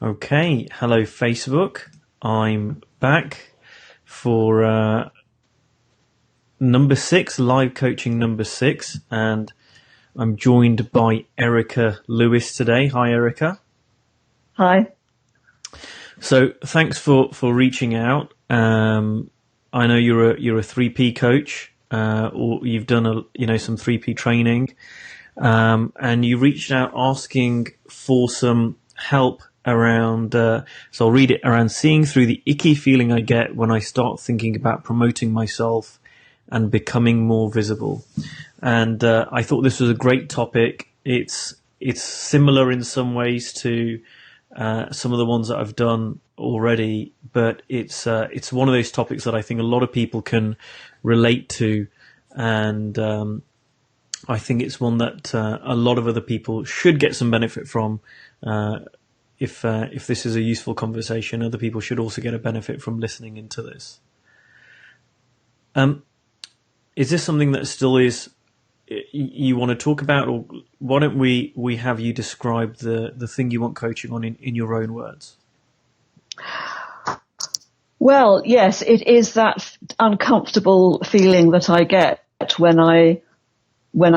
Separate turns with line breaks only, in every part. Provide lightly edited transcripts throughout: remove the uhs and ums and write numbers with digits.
Okay, hello Facebook. I'm back for number 6, live coaching number 6, and I'm joined by Erica Lewis today. Hi, Erica.
Hi.
So thanks for reaching out. I know you're a 3P coach, or you've done some 3P training, and you reached out asking for some help around, so I'll read it, around seeing through the icky feeling I get when I start thinking about promoting myself and becoming more visible. And I thought this was a great topic. It's similar in some ways to some of the ones that I've done already, but it's one of those topics that I think a lot of people can relate to, and I think it's one that a lot of other people should get some benefit from. If this is a useful conversation, other people should also get a benefit from listening into this. Is this something that still is you want to talk about, or why don't we have you describe the thing you want coaching on in your own words?
Well, yes, it is that uncomfortable feeling that I get when I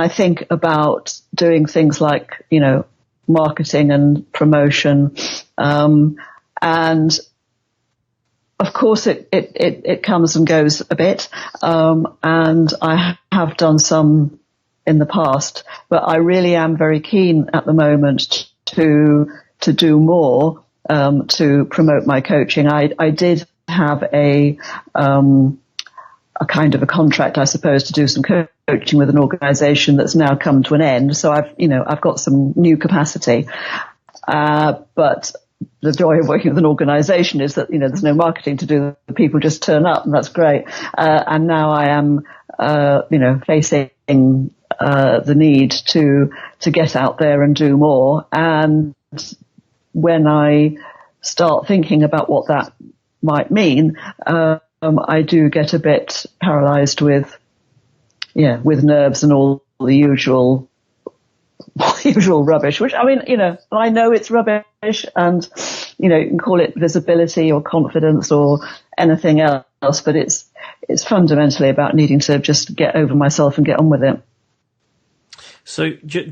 think about doing things like, marketing and promotion. And of course it comes and goes a bit. And I have done some in the past, but I really am very keen at the moment to do more, to promote my coaching. I did have a kind of a contract, I suppose, to do some coaching with an organisation that's now come to an end. So I've got some new capacity. But the joy of working with an organisation is that, there's no marketing to do. The people just turn up, and that's great. And now I am, facing the need to get out there and do more. And when I start thinking about what that might mean, I do get a bit paralysed with nerves and all the usual rubbish, which I know it's rubbish, and, you can call it visibility or confidence or anything else, but it's fundamentally about needing to just get over myself and get on with it.
So do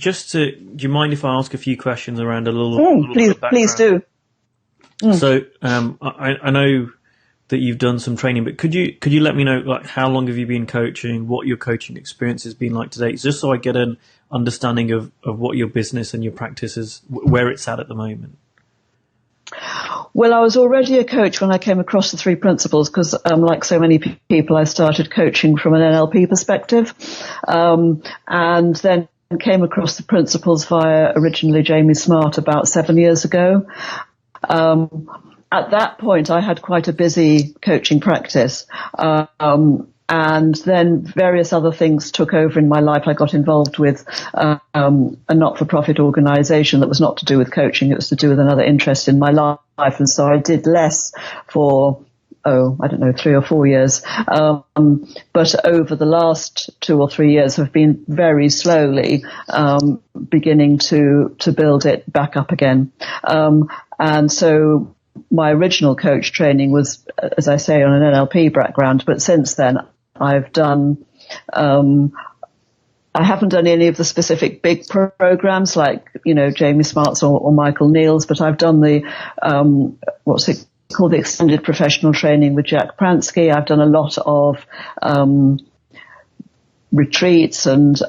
you mind if I ask a few questions around a little bit of background?
Please do.
So, I know that you've done some training, but could you let me know, like, how long have you been coaching, what your coaching experience has been like to date, just so I get an understanding of what your business and your practice is, where it's at the moment?
Well, I was already a coach when I came across the 3 principles, because like so many people, I started coaching from an NLP perspective, and then came across the principles via originally Jamie Smart about 7 years ago. At that point, I had quite a busy coaching practice, and then various other things took over in my life. I got involved with a not-for-profit organisation that was not to do with coaching. It was to do with another interest in my life, and so I did less for 3 or 4 years. But over the last 2 or 3 years have been very slowly beginning to build it back up again. And so my original coach training was, as I say, on an NLP background, but since then I've done, I haven't done any of the specific big programs like, Jamie Smart's or Michael Neal's, but I've done the, what's it called, the extended professional training with Jack Pransky. I've done a lot of retreats and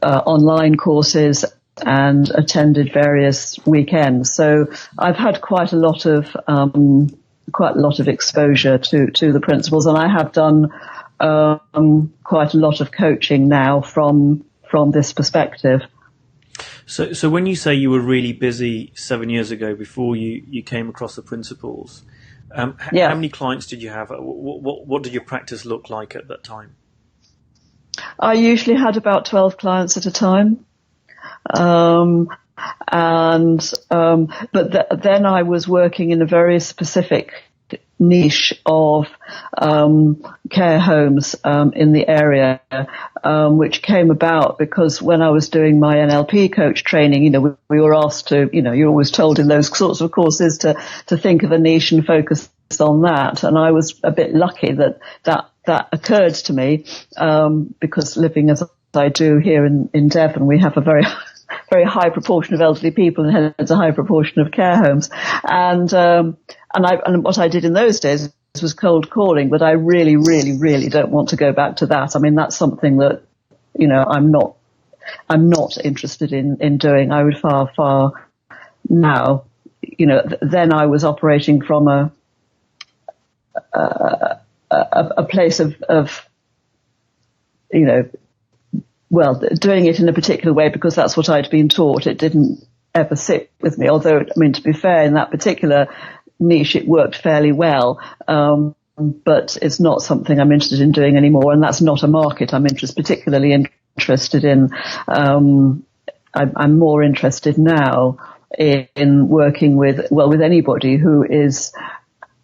online courses, and attended various weekends. So I've had quite a lot of exposure to the principles, and I have done quite a lot of coaching now from this perspective.
So when you say you were really busy 7 years ago before you came across the principles, how many clients did you have? What did your practice look like at that time?
I usually had about 12 clients at a time. But then I was working in a very specific niche of care homes in the area, which came about because when I was doing my NLP coach training, we were asked to, you're always told in those sorts of courses to think of a niche and focus on that. And I was a bit lucky that occurred to me because living as I do here in Devon, we have a very very high proportion of elderly people and hence a high proportion of care homes. And what I did in those days was cold calling, but I really, really, really don't want to go back to that. I mean, that's something that, I'm not interested in doing. I would far now, then I was operating from a place of doing it in a particular way because that's what I'd been taught. It didn't ever sit with me, although, I mean, to be fair, in that particular niche, it worked fairly well. But it's not something I'm interested in doing anymore, and that's not a market I'm particularly interested in. I'm more interested now in working with anybody who is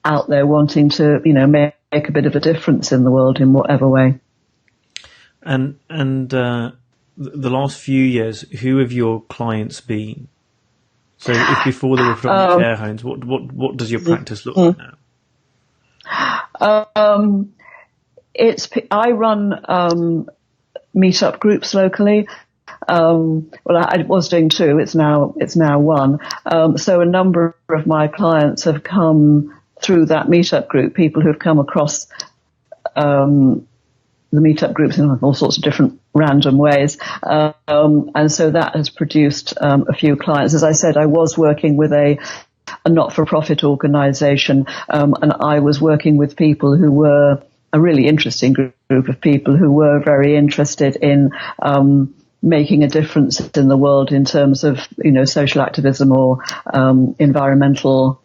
out there wanting to, make a bit of a difference in the world in whatever way.
And the last few years, who have your clients been? So if before they were from care homes, what does your practice look like now?
I run meetup groups locally. I was doing two. It's now one. So a number of my clients have come through that meetup group. People who have come across the meetup groups in all sorts of different random ways. And so that has produced a few clients. As I said, I was working with a not-for-profit organisation, and I was working with people who were a really interesting group of people who were very interested in making a difference in the world in terms of, social activism or environmental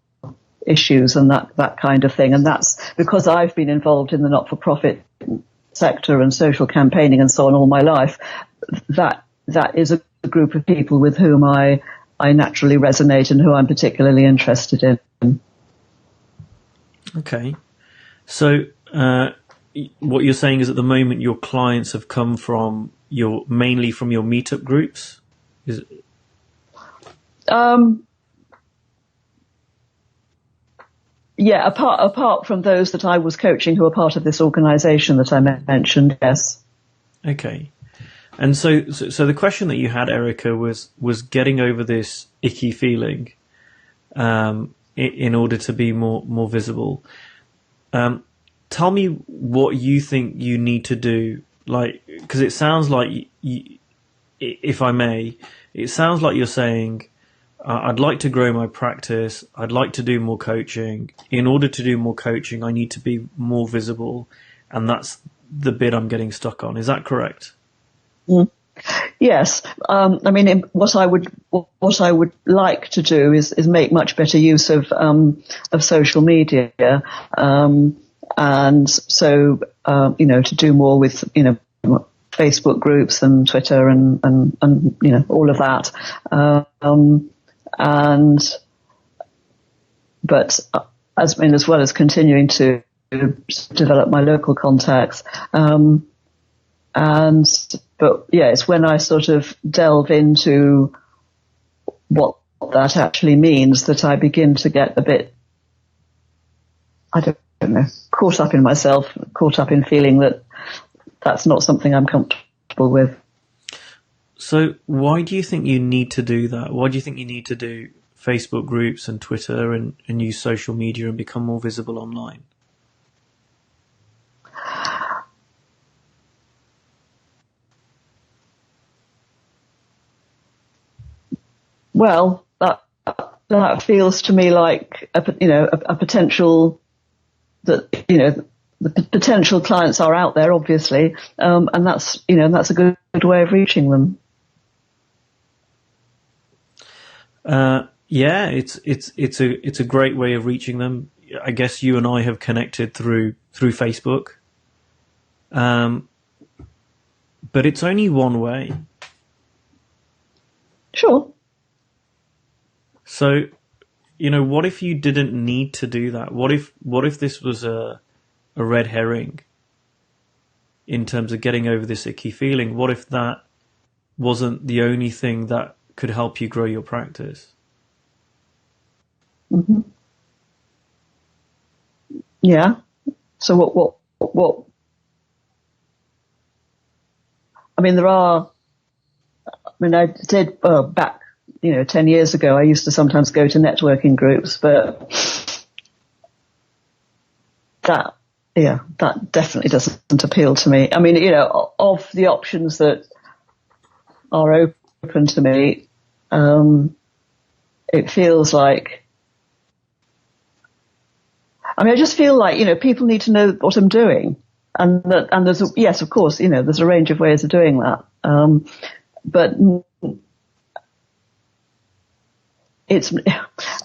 issues and that kind of thing. And that's because I've been involved in the not-for-profit sector and social campaigning and so on all my life. That is a group of people with whom I naturally resonate and who I'm particularly interested in.
Okay. So what you're saying is at the moment your clients have come mainly from your meetup groups? Is it?
Yeah, apart from those that I was coaching who are part of this organisation that I mentioned, yes.
Okay. And so the question that you had, Erica, was getting over this icky feeling in order to be more visible. Tell me what you think you need to do, because it sounds like, if I may, it sounds like you're saying, I'd like to grow my practice. I'd like to do more coaching. In order to do more coaching, I need to be more visible, and that's the bit I'm getting stuck on. Is that correct?
Mm. Yes. I mean, what I would like to do is make much better use of social media, and so to do more with Facebook groups and Twitter and all of that. But as well as continuing to develop my local contacts, but yeah, it's when I sort of delve into what that actually means that I begin to get a bit, I don't know, caught up in myself, caught up in feeling that that's not something I'm comfortable with.
So why do you think you need to do that? Why do you think you need to do Facebook groups and Twitter and use social media and become more visible online?
Well, that feels to me like a potential that the potential clients are out there, obviously, and that's a good way of reaching them.
Yeah, it's a great way of reaching them. I guess you and I have connected through Facebook, but it's only one way.
Sure.
So what if you didn't need to do that? What if this was a red herring in terms of getting over this icky feeling? What if that wasn't the only thing that could help you grow your practice?
Mm-hmm. Yeah. So what? I mean, I did back, 10 years ago, I used to sometimes go to networking groups, but that definitely doesn't appeal to me. I mean, of the options that are open to me, it feels like, I just feel like, people need to know what I'm doing. And there's yes, of course, there's a range of ways of doing that. But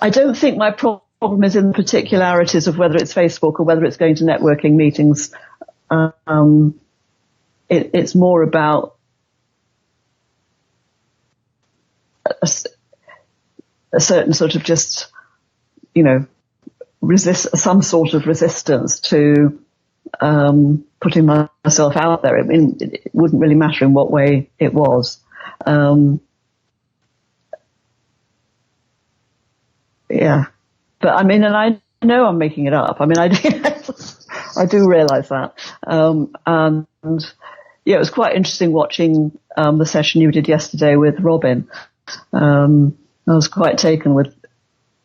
I don't think my problem is in the particularities of whether it's Facebook or whether it's going to networking meetings. It's more about a certain sort of just, some sort of resistance to putting myself out there. I mean, it wouldn't really matter in what way it was. Yeah, but I mean, and I know I'm making it up. I mean, I do realise that. And yeah, it was quite interesting watching the session you did yesterday with Robin. I was quite taken with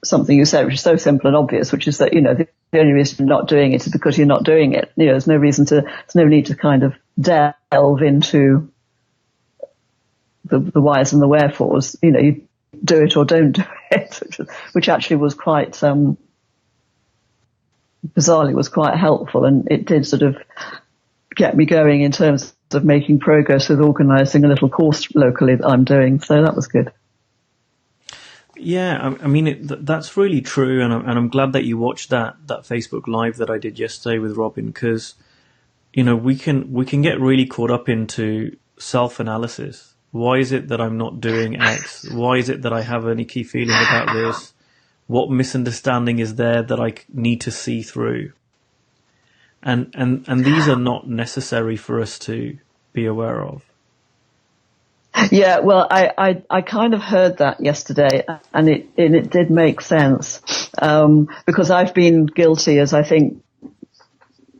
something you said, which is so simple and obvious, which is that, the only reason you're not doing it is because you're not doing it. There's no need to kind of delve into the whys and the wherefores. You do it or don't do it, which actually was quite, bizarrely was quite helpful. And it did sort of get me going in terms of making progress with organising a little course locally that I'm doing. So that was good.
Yeah, I mean, that's really true, and I'm glad that you watched that Facebook Live that I did yesterday with Robin, because, we can get really caught up into self-analysis. Why is it that I'm not doing X? Why is it that I have an icky feeling about this? What misunderstanding is there that I need to see through? And these are not necessary for us to be aware of.
Yeah, well, I kind of heard that yesterday, and it did make sense, because I've been guilty, as I think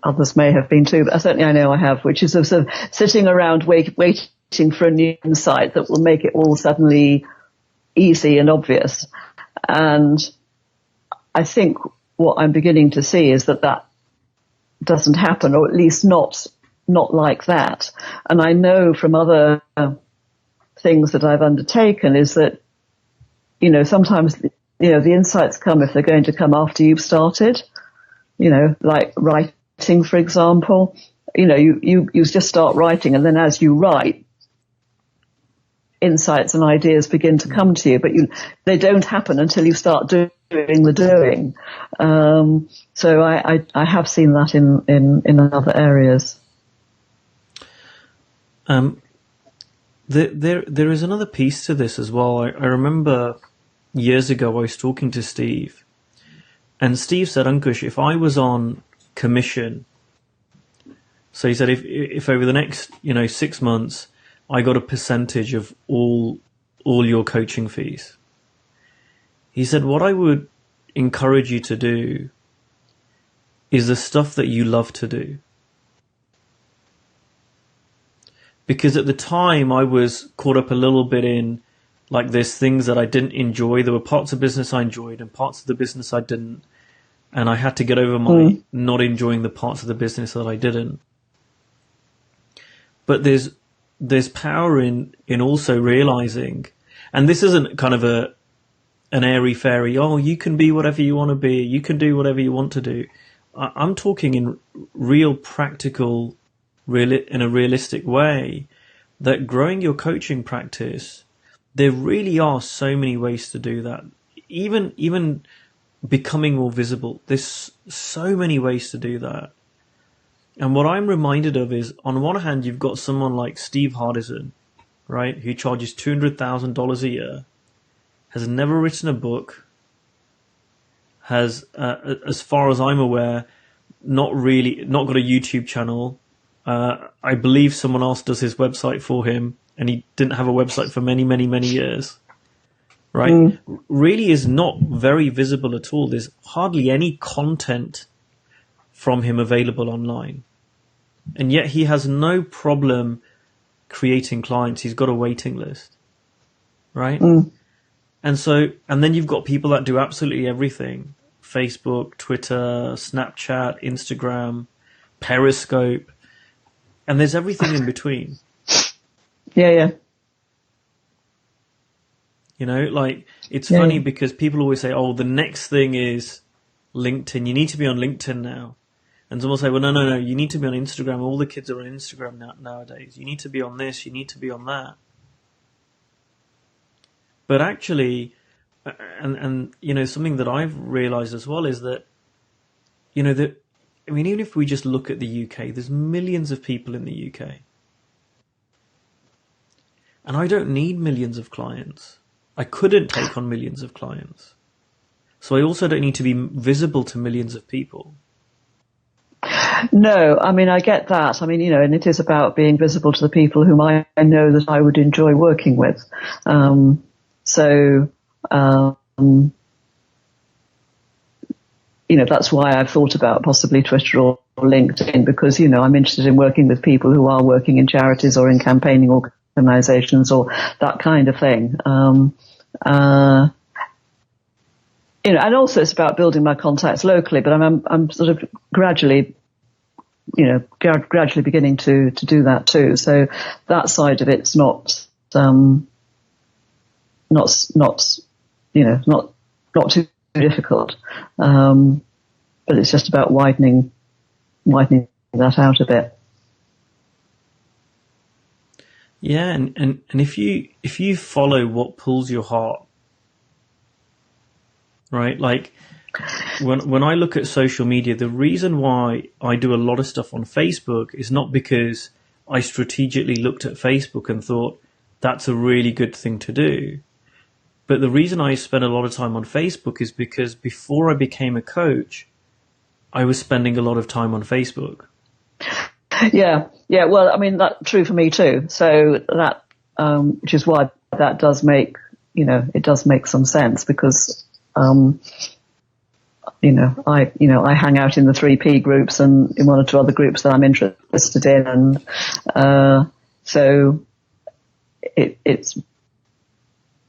others may have been too, but certainly I know I have, which is of sort of sitting around waiting for a new insight that will make it all suddenly easy and obvious. And I think what I'm beginning to see is that doesn't happen, or at least not like that. And I know from other things that I've undertaken is that, sometimes, the insights come if they're going to come after you've started, like writing, for example. You just start writing, and then as you write, insights and ideas begin to come to you, but they don't happen until you start doing the doing. So I have seen that in other areas.
There is another piece to this as well. I remember years ago I was talking to Steve, and Steve said, Ankush, if I was on commission, so he said if over the next 6 months I got a percentage of all your coaching fees, he said what I would encourage you to do is the stuff that you love to do. Because at the time I was caught up a little bit in, like, there's things that I didn't enjoy. There were parts of business I enjoyed and parts of the business I didn't. And I had to get over my not enjoying the parts of the business that I didn't. But there's power in also realizing, and this isn't kind of an airy-fairy, you can be whatever you want to be, you can do whatever you want to do. I'm talking in real practical, in a realistic way, that growing your coaching practice, there really are so many ways to do that. Even becoming more visible, there's so many ways to do that. And what I'm reminded of is, on one hand, you've got someone like Steve Hardison, right, who charges $200,000 a year, has never written a book, has, as far as I'm aware, not got a YouTube channel. I believe someone else does his website for him, and he didn't have a website for many, many, many years. Right? Really is not very visible at all. There's hardly any content from him available online. And yet he has no problem creating clients. He's got a waiting list. Right? And then you've got people that do absolutely everything. Facebook, Twitter, Snapchat, Instagram, Periscope. And there's everything in between.
Yeah.
You know, like, it's funny because people always say, oh, the next thing is LinkedIn. You need to be on LinkedIn now. And someone will say, well, no, you need to be on Instagram. All the kids are on Instagram nowadays. You need to be on this. You need to be on that. But actually, and you know, something that I've realized as well is that, you know, even if we just look at the UK, there's millions of people in the UK. And I don't need millions of clients. I couldn't take on millions of clients. So I also don't need to be visible to millions of people.
No, I mean, I get that. I mean, you know, and it is about being visible to the people whom I know that I would enjoy working with. You know, that's why I've thought about possibly Twitter or LinkedIn, because, you know, I'm interested in working with people who are working in charities or in campaigning organizations or that kind of thing. You know, and also it's about building my contacts locally, but I'm sort of gradually beginning to do that too. So that side of it's not too difficult. But it's just about widening that out a bit.
Yeah, and if you follow what pulls your heart, right? Like when I look at social media, the reason why I do a lot of stuff on Facebook is not because I strategically looked at Facebook and thought that's a really good thing to do. But the reason I spend a lot of time on Facebook is because before I became a coach, I was spending a lot of time on Facebook.
Yeah. Well, I mean, that's true for me too. So that, which is why that does make, it does make some sense because, I hang out in the 3P groups and in one or two other groups that I'm interested in. And, so it's,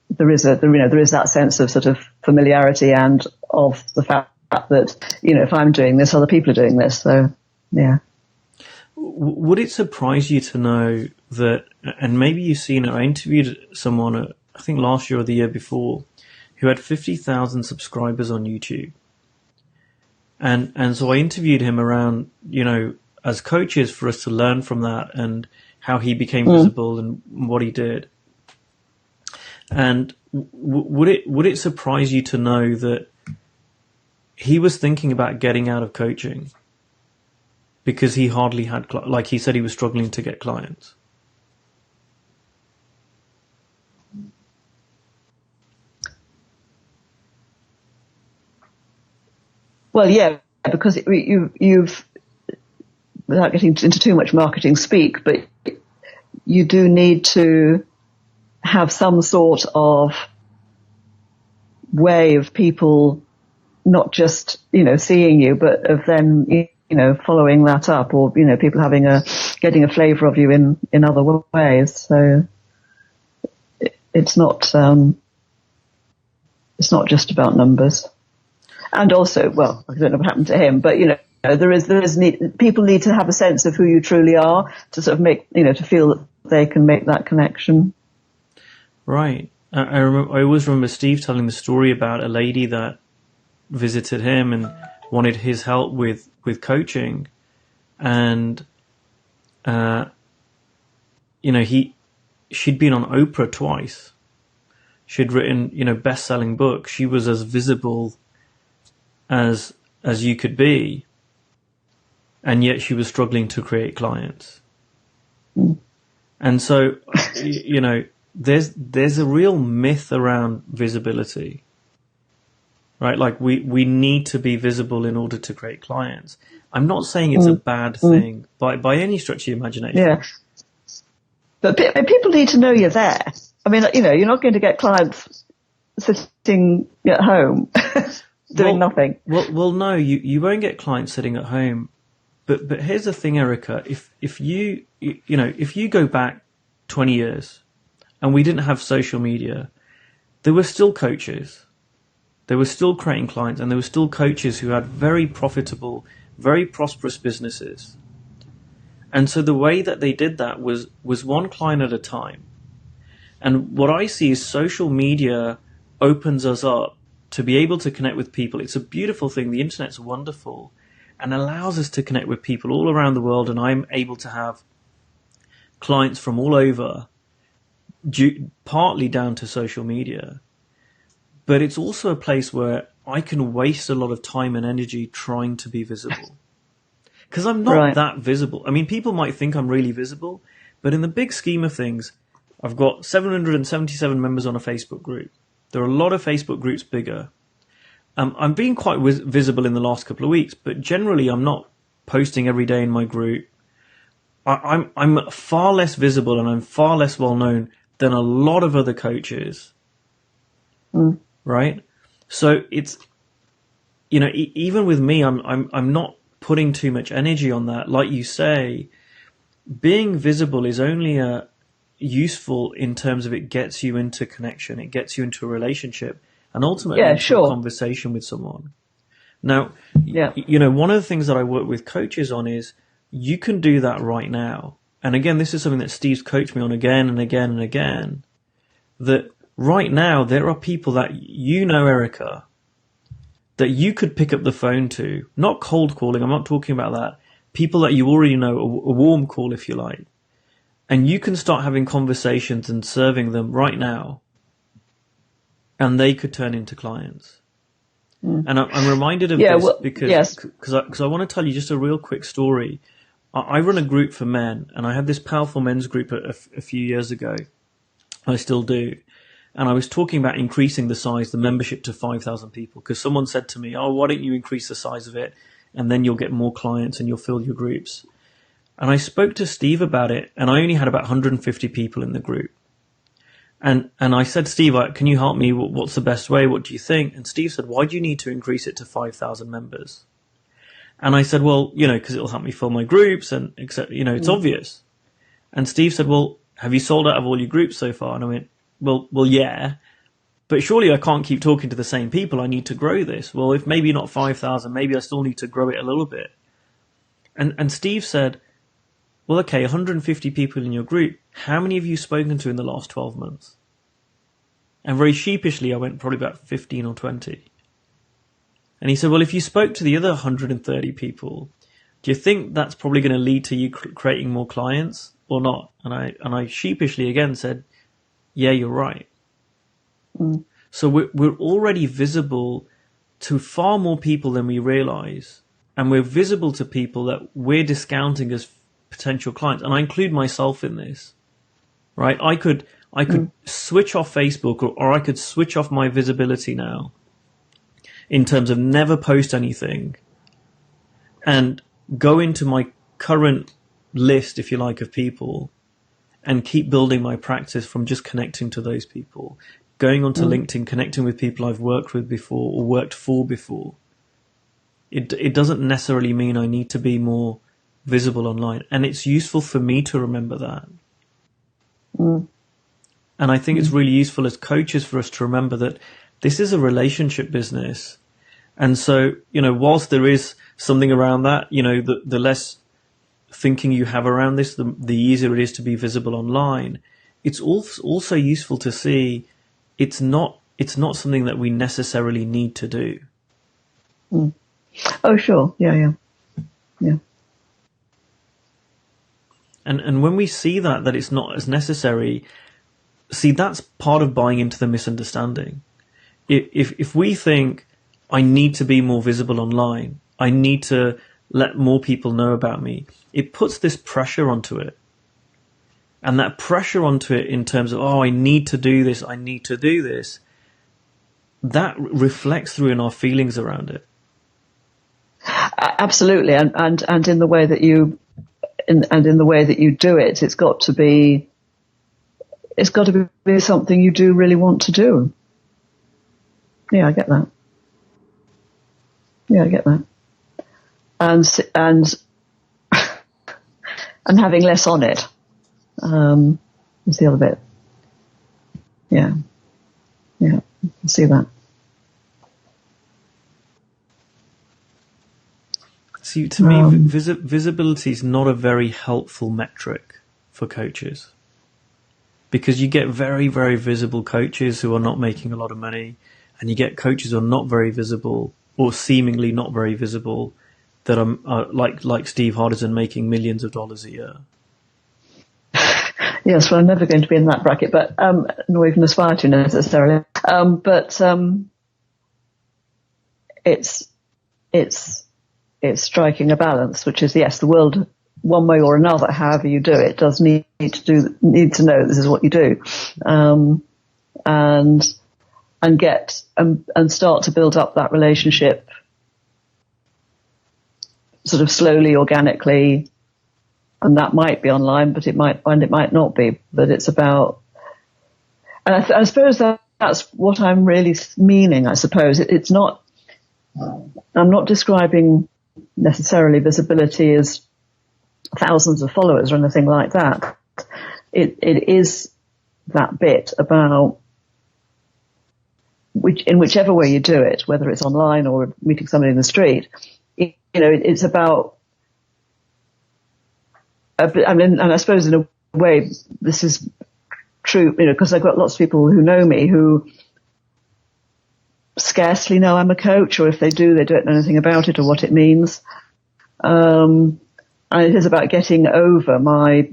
there is that sense of sort of familiarity and of the fact that, if I'm doing this, other people are doing this. So, yeah.
Would it surprise you to know that, and maybe you've seen it, I interviewed someone, I think last year or the year before, who had 50,000 subscribers on YouTube. And so I interviewed him around, as coaches for us to learn from that and how he became visible and what he did. And would it surprise you to know that he was thinking about getting out of coaching because he hardly had, like he said, he was struggling to get clients?
Well, yeah, because you've, without getting into too much marketing speak, but you do need to have some sort of way of people not just, seeing you, but of them, following that up, or, people getting a flavour of you in other ways. So it's not just about numbers. And also, well, I don't know what happened to him, but, people need to have a sense of who you truly are to sort of make, to feel that they can make that connection.
Right. I always remember Steve telling the story about a lady that visited him and wanted his help with coaching. And, she'd been on Oprah twice. She'd written, best-selling books. She was as visible as you could be. And yet she was struggling to create clients. And so, there's a real myth around visibility. right? Like we need to be visible in order to create clients. I'm not saying it's a bad thing by any stretch of the imagination.
Yeah. But people need to know you're there. I mean, you're not going to get clients sitting at home doing nothing.
Well, no, you won't get clients sitting at home. But here's the thing, Erica. If you go back 20 years and we didn't have social media, there were still coaches. They were still creating clients, and there were still coaches who had very profitable, very prosperous businesses. And so the way that they did that was one client at a time. And what I see is social media opens us up to be able to connect with people. It's a beautiful thing. The internet's wonderful and allows us to connect with people all around the world. And I'm able to have clients from all over, partly down to social media. But it's also a place where I can waste a lot of time and energy trying to be visible. Because I'm not that visible. I mean, people might think I'm really visible, but in the big scheme of things, I've got 777 members on a Facebook group. There are a lot of Facebook groups bigger. I'm being quite visible in the last couple of weeks, but generally I'm not posting every day in my group. I'm far less visible and I'm far less well known than a lot of other coaches. Right? So it's, even with me, I'm not putting too much energy on that. Like you say, being visible is only useful in terms of it gets you into connection, it gets you into a relationship, and ultimately into a conversation with someone. Now, one of the things that I work with coaches on is you can do that right now. And again, this is something that Steve's coached me on again and again and again, that right now there are people that Erica, that you could pick up the phone to, not cold calling, I'm not talking about that, people that you already know, a warm call if you like, and you can start having conversations and serving them right now, and they could turn into clients. And I'm reminded of this because I want to tell you just a real quick story. I run a group for men, and I had this powerful men's group a few years ago. I still do. And I was talking about increasing the membership to 5,000 people, because someone said to me, why don't you increase the size of it, and then you'll get more clients and you'll fill your groups. And I spoke to Steve about it, and I only had about 150 people in the group. And I said, Steve, can you help me? What's the best way? What do you think? And Steve said, why do you need to increase it to 5,000 members? And I said, well, because it'll help me fill my groups, and it's obvious. And Steve said, well, have you sold out of all your groups so far? And I went, well, yeah, but surely I can't keep talking to the same people. I need to grow this. Well, if maybe not 5,000, maybe I still need to grow it a little bit. And Steve said, well, okay, 150 people in your group. How many have you spoken to in the last 12 months? And very sheepishly, I went probably about 15 or 20. And he said, well, if you spoke to the other 130 people, do you think that's probably going to lead to you creating more clients or not? And I sheepishly again said, yeah, you're right. So we're already visible to far more people than we realize. And we're visible to people that we're discounting as potential clients. And I include myself in this, right? I could switch off Facebook or I could switch off my visibility now in terms of never post anything and go into my current list, if you like, of people and keep building my practice from just connecting to those people, going onto LinkedIn, connecting with people I've worked with before or worked for before. It doesn't necessarily mean I need to be more visible online. And it's useful for me to remember that. And I think it's really useful as coaches for us to remember that this is a relationship business. And so, whilst there is something around that, the less thinking you have around this, the easier it is to be visible online. It's also useful to see it's not something that we necessarily need to do.
Oh, sure. Yeah.
And when we see that it's not as necessary, see, that's part of buying into the misunderstanding. If we think I need to be more visible online, I need to let more people know about me, it puts this pressure onto it. And that pressure onto it in terms of, I need to do this, that reflects through in our feelings around it.
Absolutely, and in the way that you in the way that you do it, it's got to be something you do really want to do. Yeah, I get that. Yeah, I get that. And and having less on it is the other bit. Yeah, I see that.
See, to me, visibility is not a very helpful metric for coaches, because you get very, very visible coaches who are not making a lot of money, and you get coaches who are not very visible or seemingly not very visible that are like Steve Hardison making millions of dollars a year.
Yes, well, I'm never going to be in that bracket, but nor even aspire to necessarily. But it's striking a balance, which is, yes, the world, one way or another, however you do it, does need to know this is what you do, and get and start to build up that relationship, sort of slowly, organically. And that might be online, but it might not be. But it's about, and I suppose that's what I'm really meaning. I suppose it's not. I'm not describing necessarily visibility as thousands of followers or anything like that. It is that bit about in whichever way you do it, whether it's online or meeting somebody in the street. It's about. I mean, and I suppose in a way this is true, because I've got lots of people who know me who scarcely know I'm a coach, or if they do, they don't know anything about it or what it means. And it is about getting over my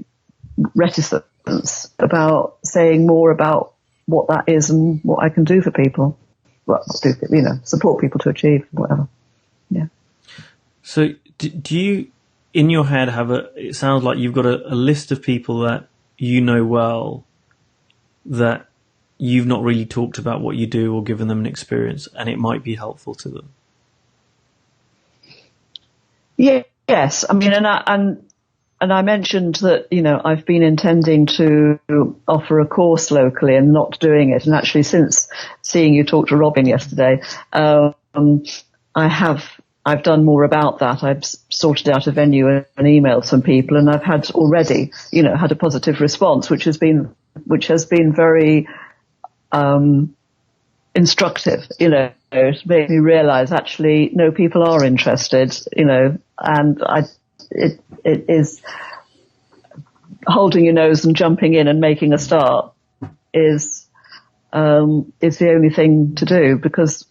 reticence about saying more about what that is and what I can do for people. Well, support people to achieve whatever. Yeah.
So do you, in your head, it sounds like you've got a list of people that you know well, that you've not really talked about what you do or given them an experience, and it might be helpful to them?
Yeah, yes. I mean, and I mentioned that, I've been intending to offer a course locally and not doing it. And actually, since seeing you talk to Robin yesterday, I've done more about that. I've sorted out a venue and emailed some people, and I've had already, had a positive response, which has been very instructive. It made me realise actually, no, people are interested. And it is holding your nose and jumping in and making a start is the only thing to do, because.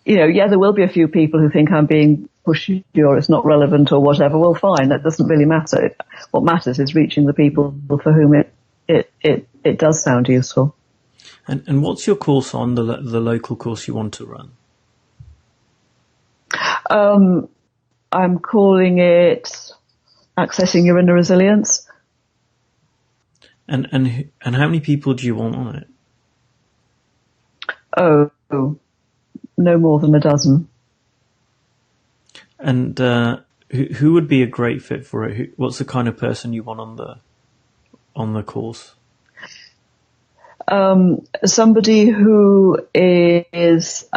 There will be a few people who think I'm being pushy or it's not relevant or whatever. Well, fine, that doesn't really matter. What matters is reaching the people for whom it does sound useful.
And what's your course on, the local course you want to run?
I'm calling it Accessing Your Inner Resilience.
And how many people do you want on it?
Oh, no more than a dozen.
And who would be a great fit for it? What's the kind of person you want on the course?
Somebody who is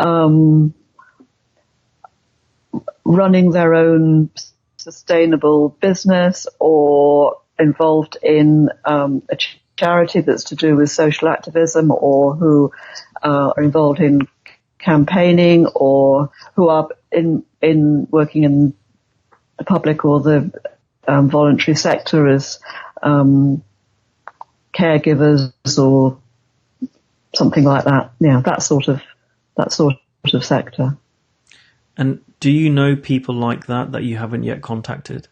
running their own sustainable business, or involved in a charity that's to do with social activism, or who are involved in campaigning, or who are in working in the public or the voluntary sector as caregivers or something like that. Yeah, that sort of sector.
And do you know people like that you haven't yet contacted?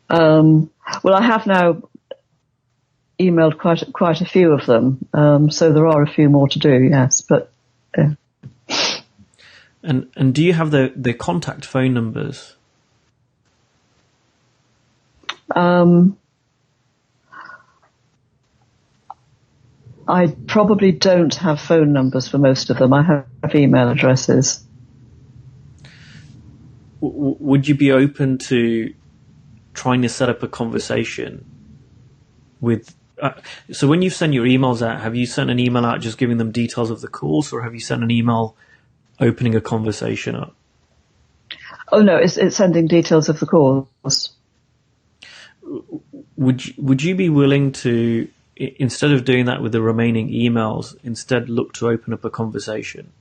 Well, I have now emailed quite a few of them, so there are a few more to do. Yes, but.
And do you have the contact phone numbers?
I probably don't have phone numbers for most of them. I have email addresses.
Would you be open to trying to set up a conversation with? So when you send your emails out, have you sent an email out just giving them details of the course, or have you sent an email opening a conversation up?
Oh no, it's sending details of the course.
Would you be willing to, instead of doing that with the remaining emails, instead look to open up a conversation?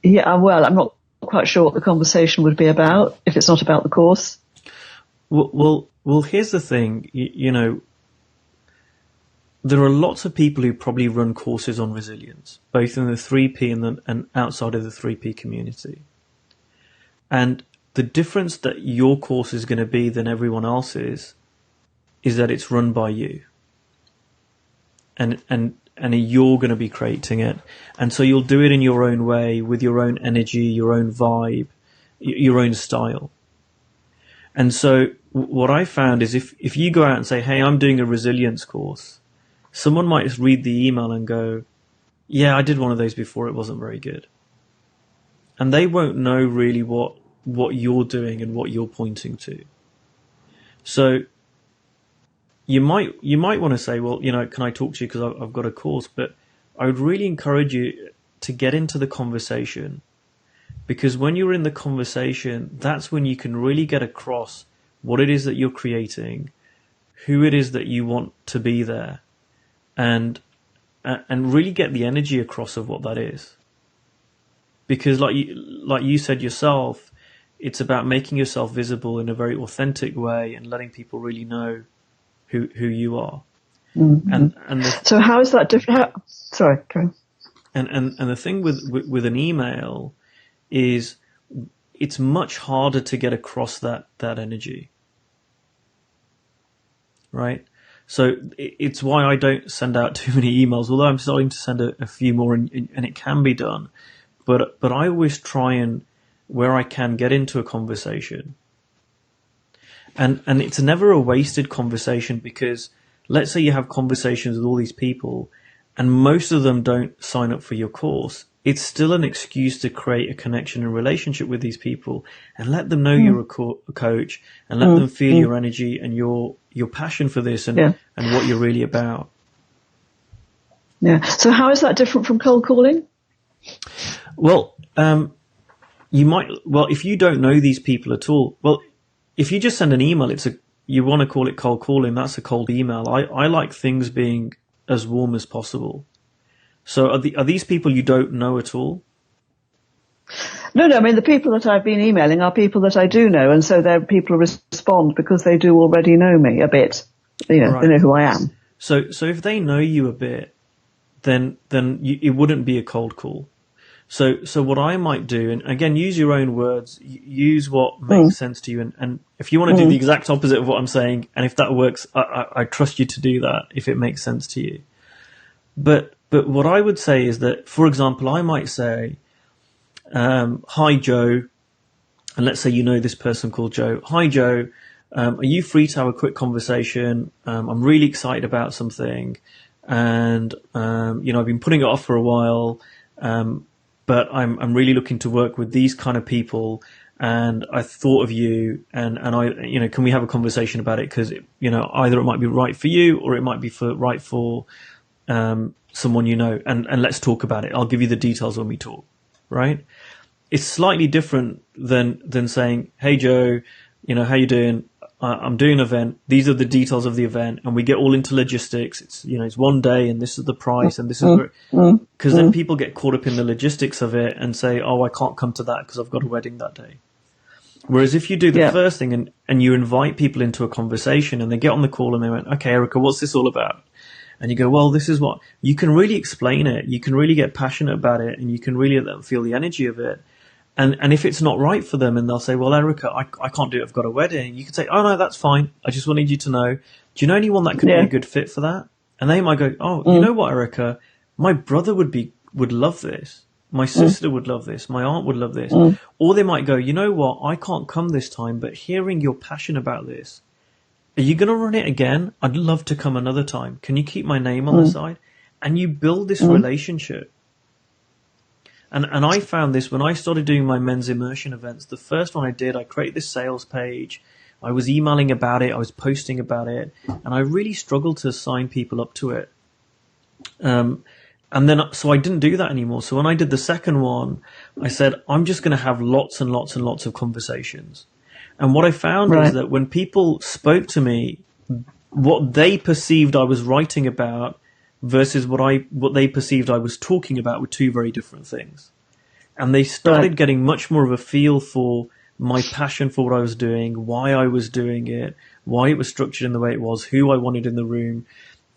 Yeah, well, I'm not quite sure what the conversation would be about if it's not about the course.
Well, here's the thing. You know, there are lots of people who probably run courses on resilience, both in the 3P and outside of the 3P community. And the difference that your course is going to be than everyone else's is that it's run by you. And you're going to be creating it. And so you'll do it in your own way, with your own energy, your own vibe, your own style. And so what I found is if you go out and say, hey, I'm doing a resilience course, someone might read the email and go, yeah, I did one of those before, it wasn't very good. And they won't know really what you're doing and what you're pointing to. So you might want to say, well, you know, can I talk to you because I've got a course? But I would really encourage you to get into the conversation, because when you're in the conversation, that's when you can really get across what it is that you're creating, who it is that you want to be there, and really get the energy across of what that is. Because like you said yourself, it's about making yourself visible in a very authentic way and letting people really know who you are.
Mm-hmm. So how is that different? Sorry, Karen.
And the thing with an email is it's much harder to get across that energy, right? So it's why I don't send out too many emails, although I'm starting to send a few more, and it can be done. But I always try and, where I can, get into a conversation. And it's never a wasted conversation, because let's say you have conversations with all these people and most of them don't sign up for your course. It's still an excuse to create a connection and relationship with these people and let them know you're a coach, and let them feel your energy and your passion for this and what you're really about.
Yeah. So how is that different from cold calling?
Well, if you don't know these people at all, if you just send an email, you want to call it cold calling, that's a cold email. I like things being as warm as possible. So are these people you don't know at all?
No. I mean, the people that I've been emailing are people that I do know, and so they're people who respond because they do already know me a bit. You know, They know who I am.
So if they know you a bit, then it wouldn't be a cold call. So what I might do, and again, use your own words, use what makes sense to you, and if you want to do the exact opposite of what I'm saying, and if that works, I trust you to do that if it makes sense to you. But what I would say is that, for example, I might say, hi Joe, and let's say you know this person called Joe. Hi Joe, are you free to have a quick conversation? I'm really excited about something, and I've been putting it off for a while, but I'm really looking to work with these kind of people, and I thought of you, and I, can we have a conversation about it? Because either it might be right for you, or it might be right for someone and let's talk about it. I'll give you the details when we talk. Right? It's slightly different than saying, hey Joe, how you doing? I'm doing an event. These are the details of the event, and we get all into logistics. It's one day, and this is the price, and this is because then people get caught up in the logistics of it and say, oh, I can't come to that because I've got a wedding that day. Whereas if you do the first thing and you invite people into a conversation, and they get on the call and they went, okay, Erica, what's this all about? And you go, well, this is what you can really explain it. You can really get passionate about it, and you can really let them feel the energy of it. And if it's not right for them, and they'll say, well, Erica, I can't do it. I've got a wedding. You can say, oh no, that's fine. I just wanted you to know. Do you know anyone that could be a good fit for that? And they might go, oh, you know what, Erica, my brother would love this. My sister would love this. My aunt would love this. Or they might go, you know what? I can't come this time, but hearing your passion about this, are you going to run it again? I'd love to come another time. Can you keep my name on the side? And you build this relationship. And I found this when I started doing my men's immersion events. The first one I did, I created this sales page. I was emailing about it. I was posting about it. And I really struggled to sign people up to it. And then, so I didn't do that anymore. So when I did the second one, I said, I'm just going to have lots and lots and lots of conversations. And what I found is that when people spoke to me, what they perceived I was writing about versus what they perceived I was talking about were two very different things. And they started getting much more of a feel for my passion for what I was doing, why I was doing it, why it was structured in the way it was, who I wanted in the room.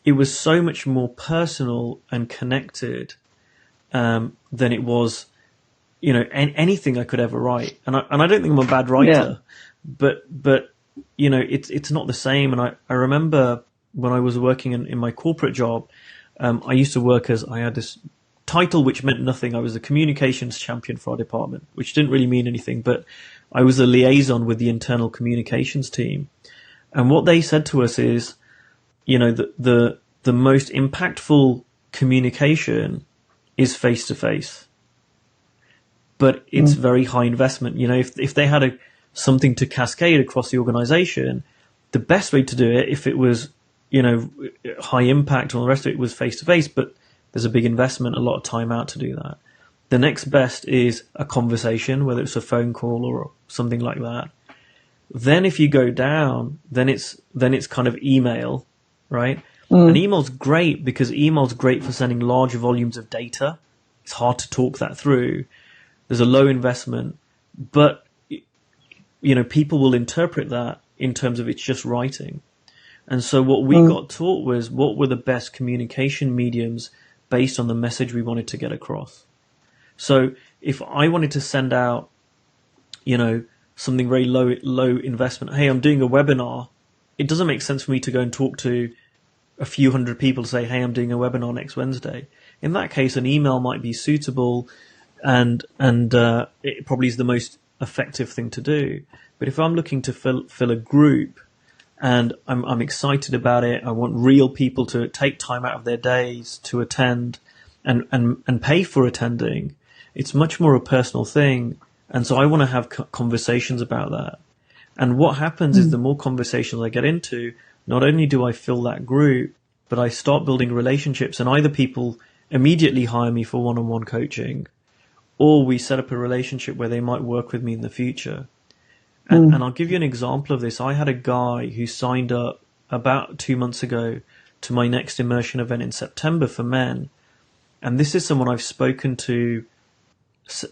It was so much more personal and connected than it was, anything I could ever write. And I don't think I'm a bad writer, but it's not the same. And I remember when I was working in my corporate job, I used to work I had this title which meant nothing. I was the communications champion for our department, which didn't really mean anything, but I was a liaison with the internal communications team. And what they said to us is, the most impactful communication is face to face, but it's very high investment. If they had something to cascade across the organization, the best way to do it, if it was, high impact and all the rest of it, was face to face, but there's a big investment, a lot of time out to do that. The next best is a conversation, whether it's a phone call or something like that. Then if you go down, then it's kind of email, right? And email's great because email's great for sending large volumes of data. It's hard to talk that through. There's a low investment, but people will interpret that in terms of it's just writing. And so what we got taught was what were the best communication mediums based on the message we wanted to get across. So if I wanted to send out, something very low investment, hey, I'm doing a webinar, it doesn't make sense for me to go and talk to a few hundred people to say, hey, I'm doing a webinar next Wednesday. In that case, an email might be suitable and it probably is the most effective thing to do. But if I'm looking to fill a group and I'm excited about it, I want real people to take time out of their days to attend and pay for attending, it's much more a personal thing. And so I want to have conversations about that. And what happens is the more conversations I get into, not only do I fill that group, but I start building relationships, and either people immediately hire me for one-on-one coaching, or we set up a relationship where they might work with me in the future. And I'll give you an example of this. I had a guy who signed up about 2 months ago to my next immersion event in September for men. And this is someone I've spoken to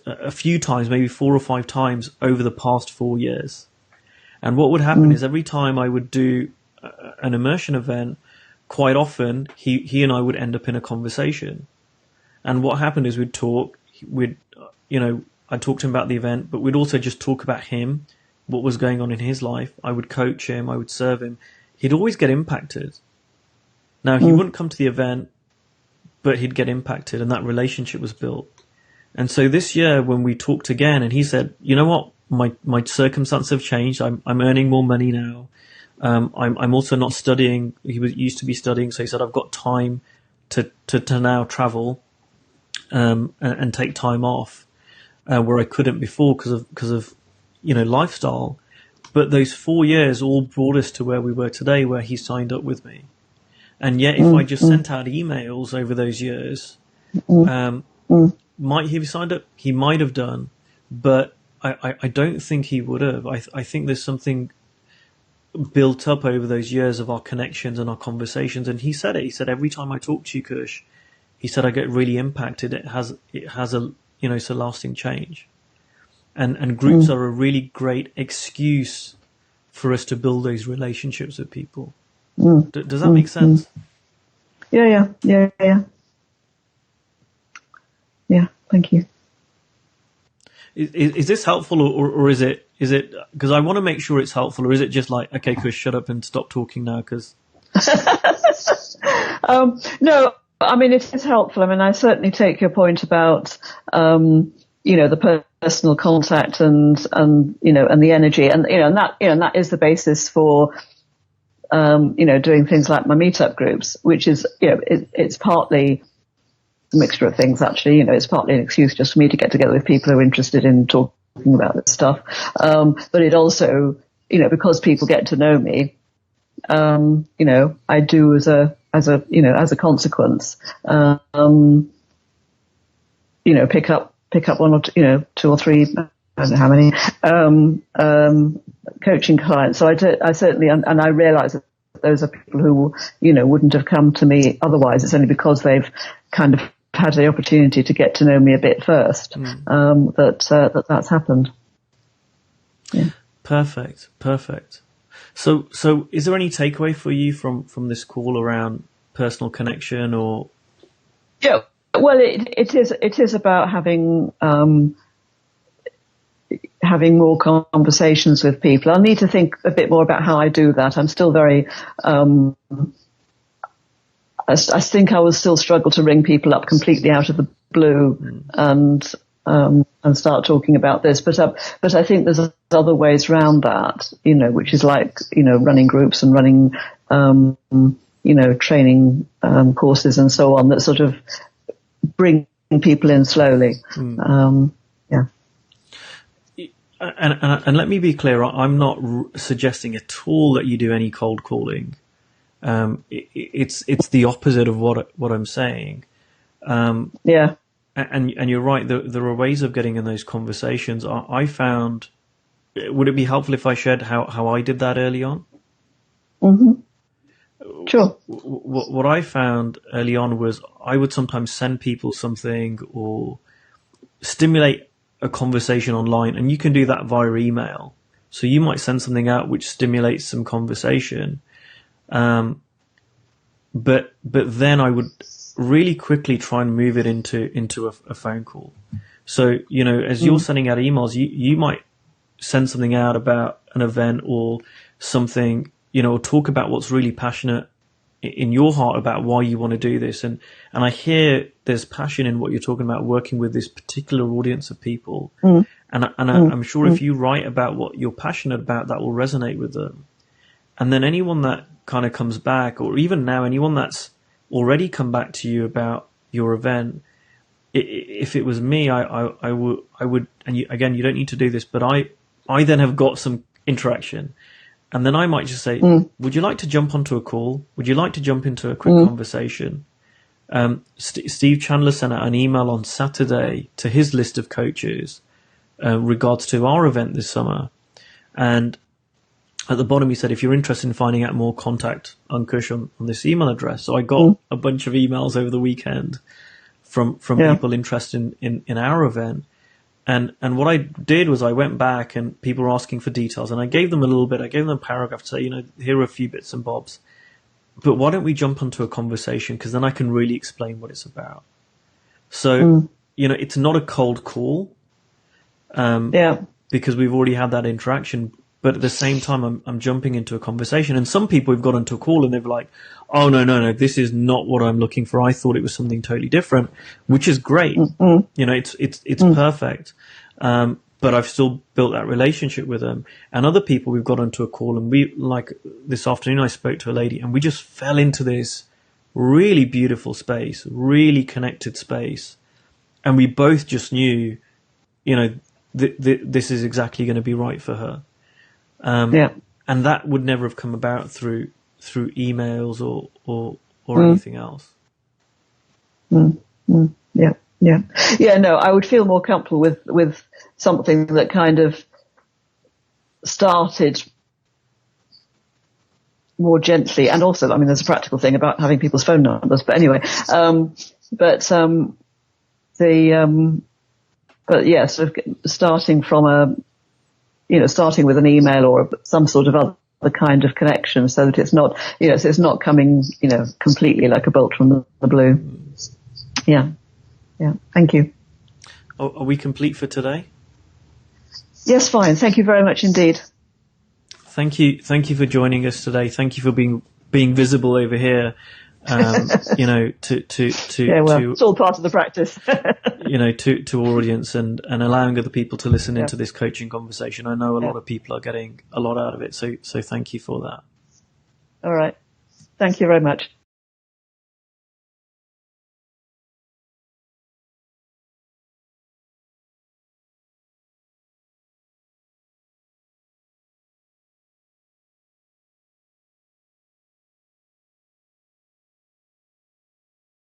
a few times, maybe 4 or 5 times over the past 4 years. And what would happen is every time I would do an immersion event, quite often he and I would end up in a conversation. And what happened is we'd talk, I'd talk to him about the event, but we'd also just talk about him, what was going on in his life. I would coach him, I would serve him. He'd always get impacted. Now, he wouldn't come to the event, but he'd get impacted, and that relationship was built. And so this year, when we talked again, and he said, you know what, my circumstances have changed. I'm earning more money now. I'm also not studying. He used to be studying, so he said, I've got time to now travel and take time off where I couldn't before because of lifestyle. But those 4 years all brought us to where we were today, where he signed up with me. And yet, if I just sent out emails over those years, might he have signed up? He might have done, but I don't think he would have. I think there's something built up over those years of our connections and our conversations. And he said it. He said, every time I talk to you, Kush, he said, I get really impacted. It has a it's a lasting change. And groups are a really great excuse for us to build those relationships with people. Does that make sense?
Yeah. Yeah, thank you.
Is this helpful, or is it because I want to make sure it's helpful, or is it just like, okay, Kush, shut up and stop talking now? Because
no, I mean, it is helpful. I mean, I certainly take your point about, the personal contact and the energy, and that is the basis for, doing things like my meetup groups, which is, it's partly a mixture of things, actually. It's partly an excuse just for me to get together with people who are interested in talking about this stuff. But it also, because people get to know me, I do as a consequence, pick up one or two or three, I don't know how many, coaching clients. So I certainly, and I realize that those are people who, wouldn't have come to me otherwise. It's only because they've kind of had the opportunity to get to know me a bit first, that's happened. Yeah.
Perfect. So is there any takeaway for you from this call around personal connection or?
Yeah, well, it is about having more conversations with people. I'll need to think a bit more about how I do that. I'm still very, I think I will still struggle to ring people up completely out of the blue and start talking about this. But I think there's other ways around that, which is like, running groups and running, training courses and so on that sort of bring people in slowly. Yeah.
And let me be clear, I'm not suggesting at all that you do any cold calling. It's the opposite of what I'm saying.
Yeah.
And you're right. There are ways of getting in those conversations. I found. Would it be helpful if I shared how I did that early on?
Mm-hmm. Sure.
What I found early on was I would sometimes send people something or stimulate a conversation online, and you can do that via email. So you might send something out which stimulates some conversation, but then I would really quickly try and move it into a phone call. So, as you're sending out emails, you might send something out about an event or something, or talk about what's really passionate in your heart about why you want to do this. And I hear there's passion in what you're talking about, working with this particular audience of people. I'm sure if you write about what you're passionate about, that will resonate with them. And then anyone that kind of comes back, or even now, anyone that's already come back to you about your event, if it was me, I would, and you don't need to do this, but I then have got some interaction. And then I might just say, would you like to jump onto a call? Would you like to jump into a quick conversation? Steve Chandler sent out an email on Saturday to his list of coaches regards to our event this summer. And at the bottom, he said, if you're interested in finding out more, contact Ankush on this email address. So I got a bunch of emails over the weekend from people interested in our event. And what I did was I went back and people were asking for details, and I gave them a little bit. I gave them a paragraph to say, here are a few bits and bobs. But why don't we jump onto a conversation? Because then I can really explain what it's about. So, it's not a cold call. Because we've already had that interaction. But at the same time, I'm jumping into a conversation. And some people have got into a call and they're like, oh, no, this is not what I'm looking for. I thought it was something totally different, which is great. It's perfect. But I've still built that relationship with them. And other people, we've got onto a call, and like this afternoon, I spoke to a lady and we just fell into this really beautiful space, really connected space. And we both just knew, this is exactly going to be right for her. And that would never have come about through emails or anything else. Yeah.
No, I would feel more comfortable with something that kind of started more gently, and also, I mean, there's a practical thing about having people's phone numbers. But anyway, sort of starting from starting with an email or some sort of other kind of connection, so that it's not, so it's not coming, completely like a bolt from the blue. Yeah. Thank you.
Are we complete for today?
Yes, fine. Thank you very much indeed.
Thank you for joining us today. Thank you for being visible over here.
Yeah, well, it's all part of the practice.
to audience and allowing other people to listen
Yeah.
into this coaching conversation. I know a lot of people are getting a lot out of it. So thank you for that.
All right. Thank you very much.